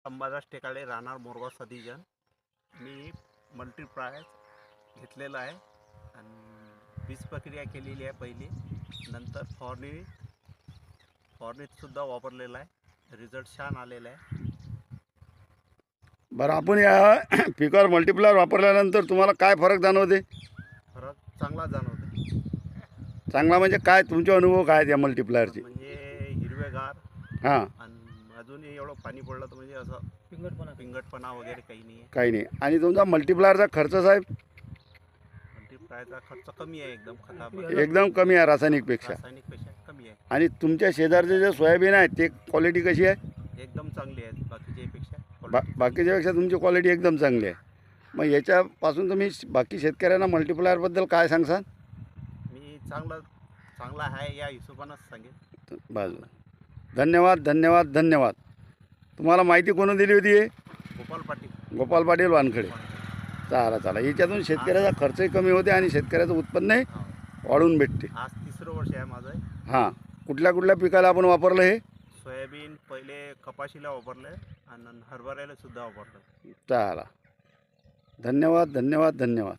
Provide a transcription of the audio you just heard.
अंबादास टेकाळे, राहणार मोरगाव सदीजन. मी मल्टीप्रायज घेतलेलं आहे आणि बीज प्रक्रिया केलेली आहे पहिली. नंतर फॉर्निटसुद्धा वापरलेला आहे. रिझल्ट छान आलेला आहे. बरं, आपण या पिकावर मल्टीप्लायर वापरल्यानंतर तुम्हाला काय फरक जाणवते? फरक चांगला जाणवतो. चांगला म्हणजे काय, तुमचे अनुभव काय आहेत या मल्टीप्लायरचे? म्हणजे हिरवेगार हां, आणि अजूनही एवढं पाणी पडलं तर म्हणजे असं पिंगटपणा वगैरे काही नाही आहे. काही नाही. आणि तुमचा मल्टीप्लायरचा खर्च साहेब? मल्टीप्लायरचा खर्च कमी आहे, एकदम एकदम कमी आहे रासायनिकपेक्षा. रासायनिकपेक्षा कमी आहे. आणि तुमच्या शेजारचे जे सोयाबीन आहे ते क्वालिटी कशी आहे? एकदम चांगली आहे बाकीच्यापेक्षा. बाकीच्यापेक्षा तुमची क्वालिटी एकदम चांगली आहे. मग याच्यापासून तुम्ही बाकी शेतकऱ्यांना मल्टीप्लायरबद्दल काय सांगसान? मी चांगला आहे या हिशोबानंच सांगेन. बाजू. धन्यवाद धन्यवाद धन्यवाद. तुम्हाला माहिती कोणी दिली होती? गोपाल पाटील वानखडे. चला याच्यातून शेतकऱ्याचा खर्चही कमी होते आणि शेतकऱ्याचं उत्पन्नही वाढून भेटते. आज 3रं वर्ष आहे माझं. हां, कुठल्या पिकाला आपण वापरलं हे? सोयाबीन पहिले कपाशीला वापरलं आणि हरभऱ्याला सुद्धा वापरलं. चला, धन्यवाद धन्यवाद धन्यवाद.